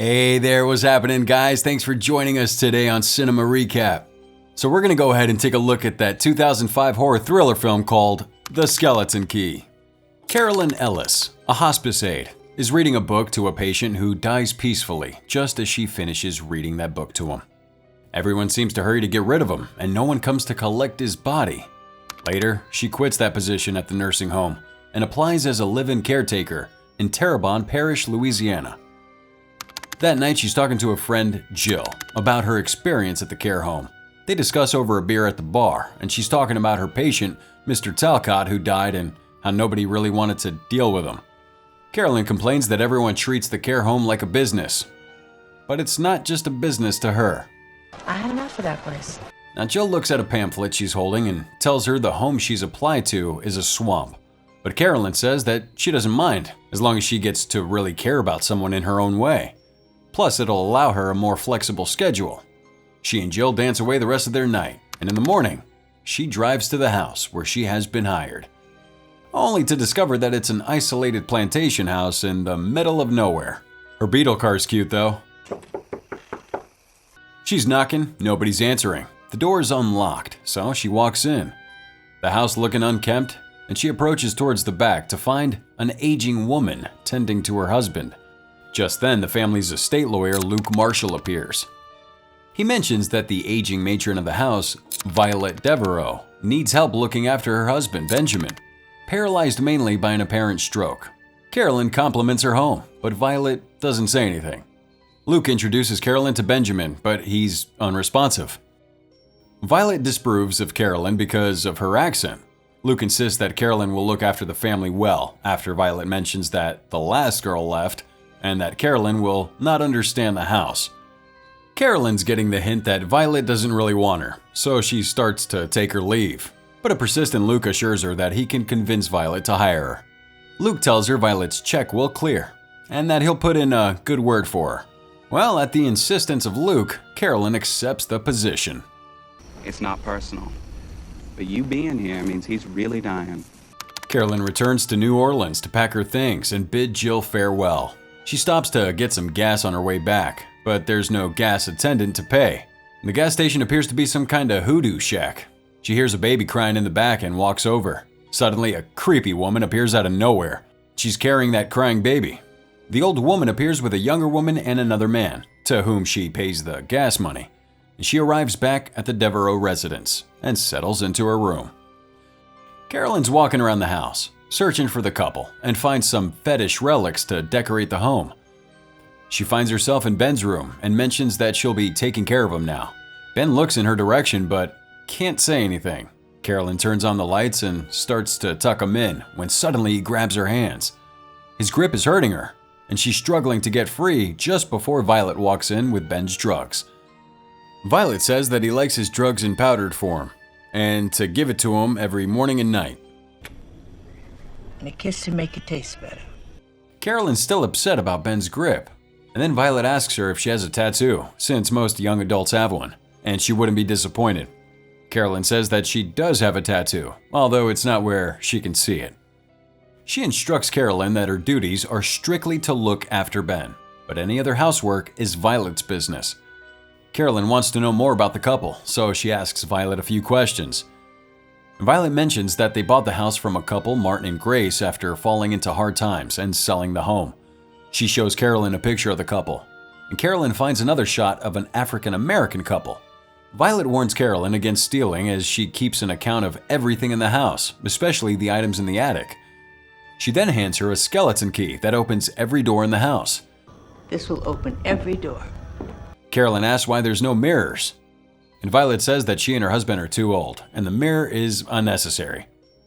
Hey there, what's happening, guys? Thanks for joining us today on Cinema Recap. So we're going to go ahead and take a look at that 2005 horror thriller film called The Skeleton Key. Carolyn Ellis, a hospice aide, is reading a book to a patient who dies peacefully just as she finishes reading that book to him. Everyone seems to hurry to get rid of him, and no one comes to collect his body. Later, she quits that position at the nursing home and applies as a live-in caretaker in Terrebonne Parish, Louisiana. That night, she's talking to a friend, Jill, about her experience at the care home. They discuss over a beer at the bar, and she's talking about her patient, Mr. Talcott, who died and how nobody really wanted to deal with him. Carolyn complains that everyone treats the care home like a business. But it's not just a business to her. I had enough of that place. Now, Jill looks at a pamphlet she's holding and tells her the home she's applied to is a swamp. But Carolyn says that she doesn't mind, as long as she gets to really care about someone in her own way. Plus, it'll allow her a more flexible schedule. She and Jill dance away the rest of their night, and in the morning, she drives to the house where she has been hired. Only to discover that it's an isolated plantation house in the middle of nowhere. Her beetle car's cute though. She's knocking, nobody's answering. The door is unlocked, so she walks in. The house looking unkempt, and she approaches towards the back to find an aging woman tending to her husband. Just then, the family's estate lawyer, Luke Marshall, appears. He mentions that the aging matron of the house, Violet Devereaux, needs help looking after her husband, Benjamin, paralyzed mainly by an apparent stroke. Carolyn compliments her home, but Violet doesn't say anything. Luke introduces Carolyn to Benjamin, but he's unresponsive. Violet disapproves of Carolyn because of her accent. Luke insists that Carolyn will look after the family well after Violet mentions that the last girl left and that Carolyn will not understand the house. Carolyn's getting the hint that Violet doesn't really want her, so she starts to take her leave. But a persistent Luke assures her that he can convince Violet to hire her. Luke tells her Violet's check will clear, and that he'll put in a good word for her. Well, at the insistence of Luke, Carolyn accepts the position. It's not personal, but you being here means he's really dying. Carolyn returns to New Orleans to pack her things and bid Jill farewell. She stops to get some gas on her way back, but there's no gas attendant to pay. The gas station appears to be some kind of hoodoo shack. She hears a baby crying in the back and walks over. Suddenly, a creepy woman appears out of nowhere. She's carrying that crying baby. The old woman appears with a younger woman and another man, to whom she pays the gas money. She arrives back at the Devereaux residence and settles into her room. Carolyn's walking around the house, searching for the couple, and finds some fetish relics to decorate the home. She finds herself in Ben's room and mentions that she'll be taking care of him now. Ben looks in her direction but can't say anything. Carolyn turns on the lights and starts to tuck him in when suddenly he grabs her hands. His grip is hurting her, and she's struggling to get free just before Violet walks in with Ben's drugs. Violet says that he likes his drugs in powdered form, and to give it to him every morning and night. And a kiss to make it taste better. Carolyn's still upset about Ben's grip, and then Violet asks her if she has a tattoo, since most young adults have one, and she wouldn't be disappointed. Carolyn says that she does have a tattoo, although it's not where she can see it. She instructs Carolyn that her duties are strictly to look after Ben, but any other housework is Violet's business. Carolyn wants to know more about the couple, so she asks Violet a few questions. Violet mentions that they bought the house from a couple, Martin and Grace, after falling into hard times and selling the home. She shows Carolyn a picture of the couple, and Carolyn finds another shot of an African-American couple. Violet warns Carolyn against stealing as she keeps an account of everything in the house, especially the items in the attic. She then hands her a skeleton key that opens every door in the house. This will open every door. Carolyn asks why there's no mirrors, and Violet says that she and her husband are too old, and the mirror is unnecessary.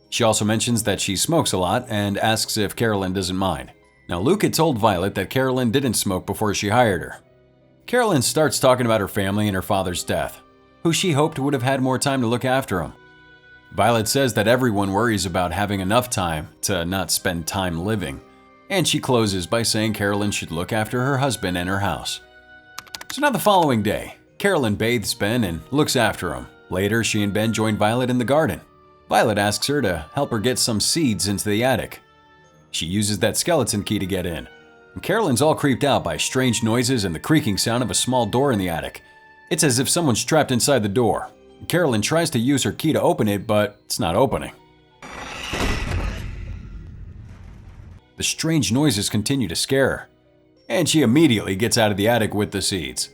She also mentions that she smokes a lot and asks if Carolyn doesn't mind. Now, Luke had told Violet that Carolyn didn't smoke before she hired her. Carolyn starts talking about her family and her father's death, who she hoped would have had more time to look after him. Violet says that everyone worries about having enough time to not spend time living, and she closes by saying Carolyn should look after her husband and her house. So now the following day, Carolyn bathes Ben and looks after him. Later, she and Ben join Violet in the garden. Violet asks her to help her get some seeds into the attic. She uses that skeleton key to get in. And Carolyn's all creeped out by strange noises and the creaking sound of a small door in the attic. It's as if someone's trapped inside the door. Carolyn tries to use her key to open it, but it's not opening. The strange noises continue to scare her, and she immediately gets out of the attic with the seeds.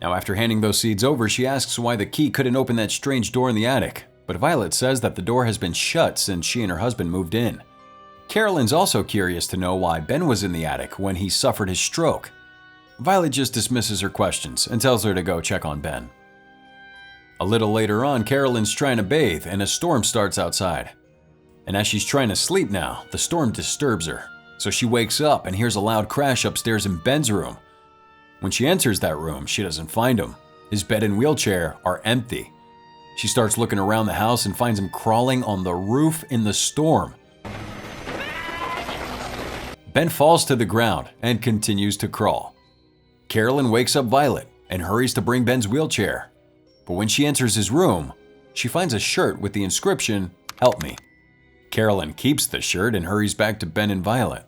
Now, after handing those seeds over, she asks why the key couldn't open that strange door in the attic, but Violet says that the door has been shut since she and her husband moved in. Carolyn's also curious to know why Ben was in the attic when he suffered his stroke. Violet just dismisses her questions and tells her to go check on Ben. A little later on, Carolyn's trying to bathe and a storm starts outside. And as she's trying to sleep now, the storm disturbs her. So she wakes up and hears a loud crash upstairs in Ben's room. When she enters that room, she doesn't find him. His bed and wheelchair are empty. She starts looking around the house and finds him crawling on the roof in the storm. Ben falls to the ground and continues to crawl. Carolyn wakes up Violet and hurries to bring Ben's wheelchair. But when she enters his room, she finds a shirt with the inscription, "Help me." Carolyn keeps the shirt and hurries back to Ben and Violet.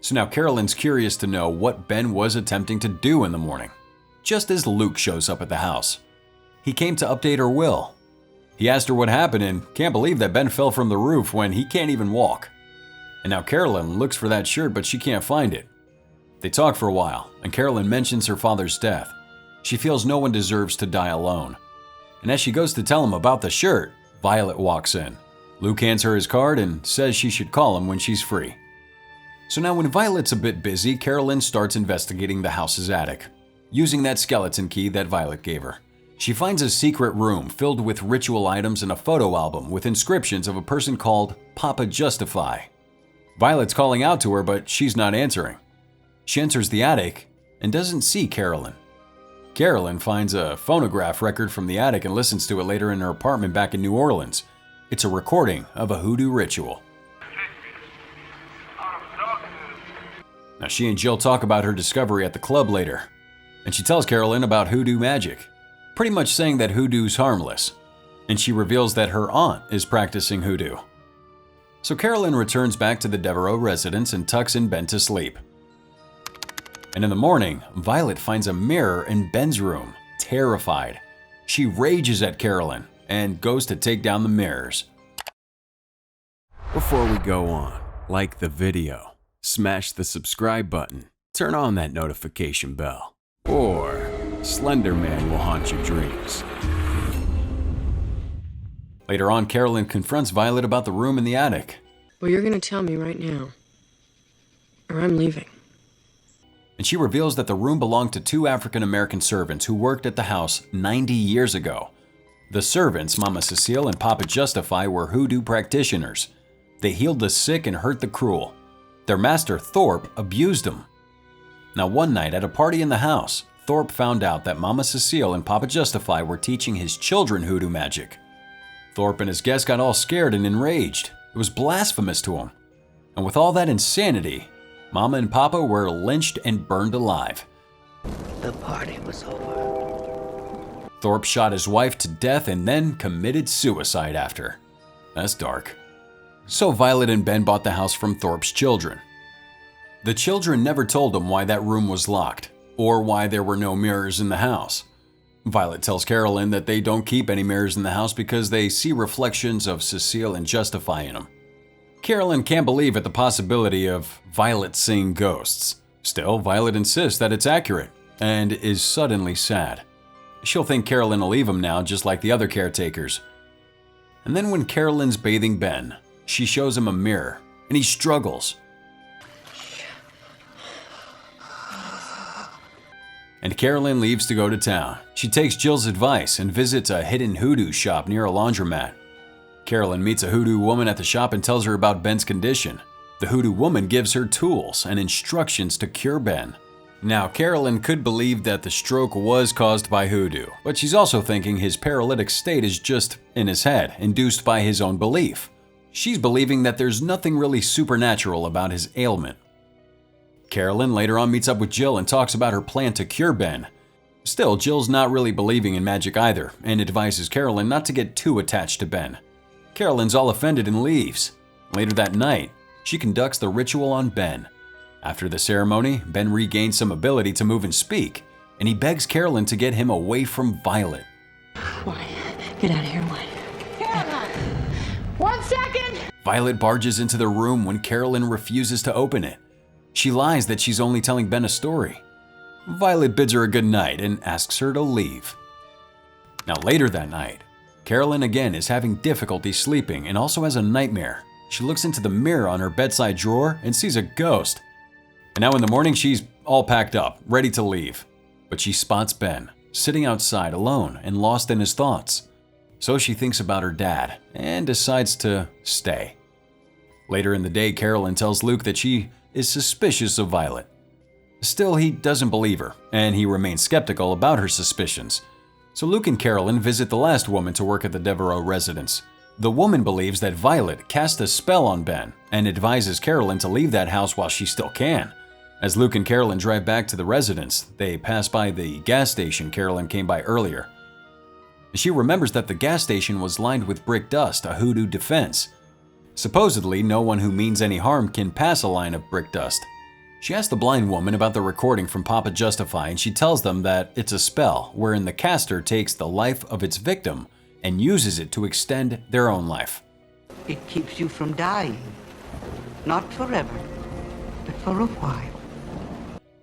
So now Carolyn's curious to know what Ben was attempting to do in the morning, just as Luke shows up at the house. He came to update her will. He asked her what happened and can't believe that Ben fell from the roof when he can't even walk. And now Carolyn looks for that shirt, but she can't find it. They talk for a while, and Carolyn mentions her father's death. She feels no one deserves to die alone. And as she goes to tell him about the shirt, Violet walks in. Luke hands her his card and says she should call him when she's free. So now when Violet's a bit busy, Carolyn starts investigating the house's attic, using that skeleton key that Violet gave her. She finds a secret room filled with ritual items and a photo album with inscriptions of a person called Papa Justify. Violet's calling out to her, but she's not answering. She enters the attic and doesn't see Carolyn. Carolyn finds a phonograph record from the attic and listens to it later in her apartment back in New Orleans. It's a recording of a hoodoo ritual. Now she and Jill talk about her discovery at the club later, and she tells Carolyn about hoodoo magic, pretty much saying that hoodoo's harmless, and she reveals that her aunt is practicing hoodoo. So Carolyn returns back to the Devereaux residence and tucks in Ben to sleep. And in the morning, Violet finds a mirror in Ben's room, terrified. She rages at Carolyn and goes to take down the mirrors. Before we go on, like the video, smash the subscribe button, turn on that notification bell, or Slender Man will haunt your dreams. Later on, Carolyn confronts Violet about the room in the attic. Well, you're gonna tell me right now, or I'm leaving. And she reveals that the room belonged to two African-American servants who worked at the house 90 years ago. The servants, Mama Cecile and Papa Justify, were hoodoo practitioners. They healed the sick and hurt the cruel. Their master, Thorpe, abused them. Now one night at a party in the house, Thorpe found out that Mama Cecile and Papa Justify were teaching his children hoodoo magic. Thorpe and his guests got all scared and enraged. It was blasphemous to him. And with all that insanity, Mama and Papa were lynched and burned alive. The party was over. Thorpe shot his wife to death and then committed suicide after. That's dark. So Violet and Ben bought the house from Thorpe's children. The children never told him why that room was locked, or why there were no mirrors in the house. Violet tells Carolyn that they don't keep any mirrors in the house because they see reflections of Cecile and Justify in them. Carolyn can't believe at the possibility of Violet seeing ghosts. Still, Violet insists that it's accurate, and is suddenly sad. She'll think Carolyn will leave him now, just like the other caretakers. And then when Carolyn's bathing Ben, she shows him a mirror, and he struggles. And Carolyn leaves to go to town. She takes Jill's advice and visits a hidden hoodoo shop near a laundromat. Carolyn meets a hoodoo woman at the shop and tells her about Ben's condition. The hoodoo woman gives her tools and instructions to cure Ben. Now, Carolyn could believe that the stroke was caused by hoodoo, but she's also thinking his paralytic state is just in his head, induced by his own belief. She's believing that there's nothing really supernatural about his ailment. Carolyn later on meets up with Jill and talks about her plan to cure Ben. Still, Jill's not really believing in magic either, and advises Carolyn not to get too attached to Ben. Carolyn's all offended and leaves. Later that night, she conducts the ritual on Ben. After the ceremony, Ben regains some ability to move and speak, and he begs Carolyn to get him away from Violet. Why? Get out of here, why? Caroline! 1 second! Violet barges into the room when Carolyn refuses to open it. She lies that she's only telling Ben a story. Violet bids her a good night and asks her to leave. Now later that night, Carolyn again is having difficulty sleeping and also has a nightmare. She looks into the mirror on her bedside drawer and sees a ghost. And now in the morning she's all packed up, ready to leave. But she spots Ben, sitting outside alone and lost in his thoughts. So she thinks about her dad and decides to stay. Later in the day, Carolyn tells Luke that she is suspicious of Violet. Still, he doesn't believe her, and he remains skeptical about her suspicions. So Luke and Carolyn visit the last woman to work at the Devereaux residence. The woman believes that Violet cast a spell on Ben and advises Carolyn to leave that house while she still can. As Luke and Carolyn drive back to the residence, they pass by the gas station Carolyn came by earlier. She remembers that the gas station was lined with brick dust, a hoodoo defense. Supposedly, no one who means any harm can pass a line of brick dust. She asks the blind woman about the recording from Papa Justify, and she tells them that it's a spell wherein the caster takes the life of its victim and uses it to extend their own life. It keeps you from dying. Not forever, but for a while.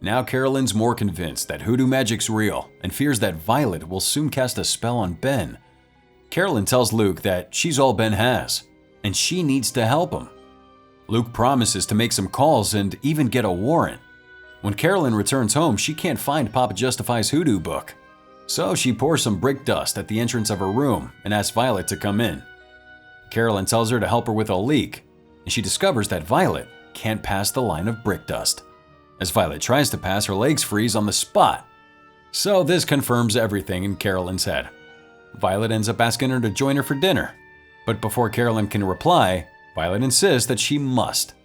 Now Carolyn's more convinced that hoodoo magic's real and fears that Violet will soon cast a spell on Ben. Carolyn tells Luke that she's all Ben has, and she needs to help him. Luke promises to make some calls and even get a warrant. When Carolyn returns home, she can't find Papa Justify's hoodoo book. So she pours some brick dust at the entrance of her room and asks Violet to come in. Carolyn tells her to help her with a leak, and she discovers that Violet can't pass the line of brick dust. As Violet tries to pass, her legs freeze on the spot. So this confirms everything in Carolyn's head. Violet ends up asking her to join her for dinner, but before Carolyn can reply, Violet insists that she must.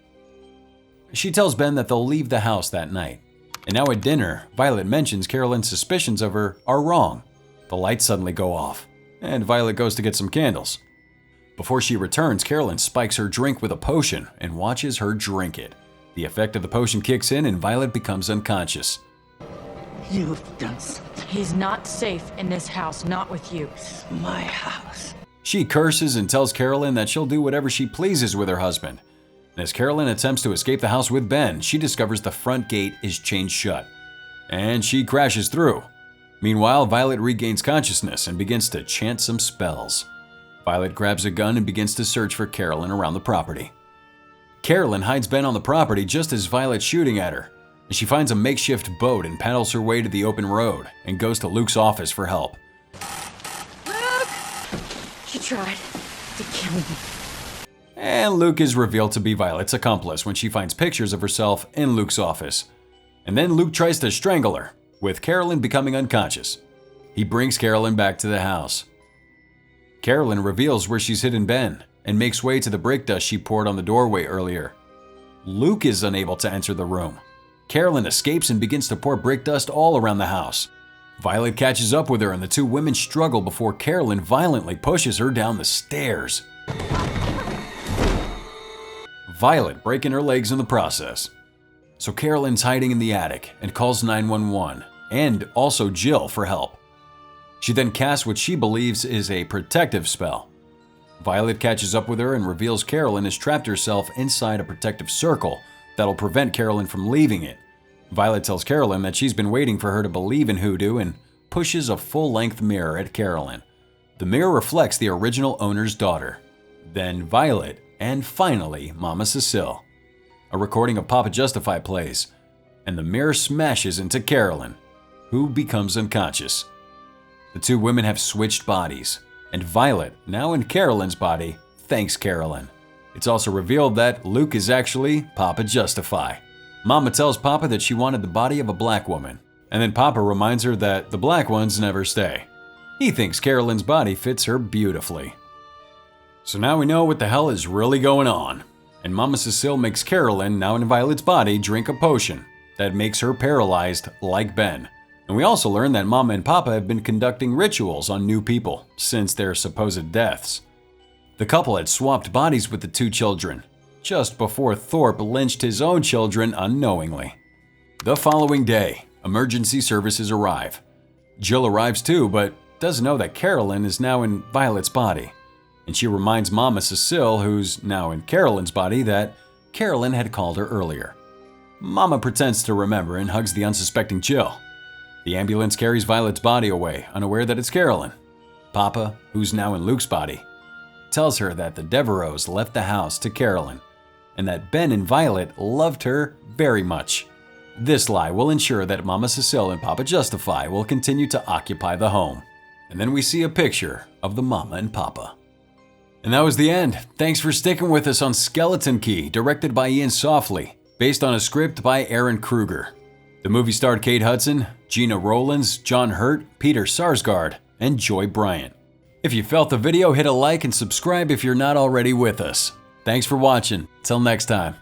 She tells Ben that they'll leave the house that night. And now at dinner, Violet mentions Carolyn's suspicions of her are wrong. The lights suddenly go off, and Violet goes to get some candles. Before she returns, Carolyn spikes her drink with a potion and watches her drink it. The effect of the potion kicks in and Violet becomes unconscious. You've done something. He's not safe in this house, not with you. It's my house. She curses and tells Carolyn that she'll do whatever she pleases with her husband. And as Carolyn attempts to escape the house with Ben, she discovers the front gate is chained shut, and she crashes through. Meanwhile, Violet regains consciousness and begins to chant some spells. Violet grabs a gun and begins to search for Carolyn around the property. Carolyn hides Ben on the property just as Violet's shooting at her, and she finds a makeshift boat and paddles her way to the open road and goes to Luke's office for help. She tried to kill me. And Luke is revealed to be Violet's accomplice when she finds pictures of herself in Luke's office. And then Luke tries to strangle her, with Carolyn becoming unconscious. He brings Carolyn back to the house. Carolyn reveals where she's hidden Ben and makes way to the brick dust she poured on the doorway earlier. Luke is unable to enter the room. Carolyn escapes and begins to pour brick dust all around the house. Violet catches up with her and the two women struggle before Carolyn violently pushes her down the stairs. Violet breaking her legs in the process. So Carolyn's hiding in the attic and calls 911 and also Jill for help. She then casts what she believes is a protective spell. Violet catches up with her and reveals Carolyn has trapped herself inside a protective circle that'll prevent Carolyn from leaving it. Violet tells Carolyn that she's been waiting for her to believe in hoodoo and pushes a full-length mirror at Carolyn. The mirror reflects the original owner's daughter, then Violet, and finally Mama Cecile. A recording of Papa Justify plays, and the mirror smashes into Carolyn, who becomes unconscious. The two women have switched bodies, and Violet, now in Carolyn's body, thanks Carolyn. It's also revealed that Luke is actually Papa Justify. Mama tells Papa that she wanted the body of a black woman, and then Papa reminds her that the black ones never stay. He thinks Carolyn's body fits her beautifully. So now we know what the hell is really going on, and Mama Cecile makes Carolyn, now in Violet's body, drink a potion that makes her paralyzed like Ben. And we also learn that Mama and Papa have been conducting rituals on new people since their supposed deaths. The couple had swapped bodies with the two children. just before Thorpe lynched his own children unknowingly. The following day, emergency services arrive. Jill arrives too, but doesn't know that Carolyn is now in Violet's body. And she reminds Mama Cecile, who's now in Carolyn's body, that Carolyn had called her earlier. Mama pretends to remember and hugs the unsuspecting Jill. The ambulance carries Violet's body away, unaware that it's Carolyn. Papa, who's now in Luke's body, tells her that the Devereaux left the house to Carolyn, and that Ben and Violet loved her very much. This lie will ensure that Mama Cecile and Papa Justify will continue to occupy the home. And then we see a picture of the Mama and Papa. And that was the end. Thanks for sticking with us on Skeleton Key, directed by Ian Softly, based on a script by Aaron Kruger. The movie starred Kate Hudson, Gina Rowlands, John Hurt, Peter Sarsgaard, and Joy Bryant. If you felt the video, hit a like and subscribe if you're not already with us. Thanks for watching. Till next time.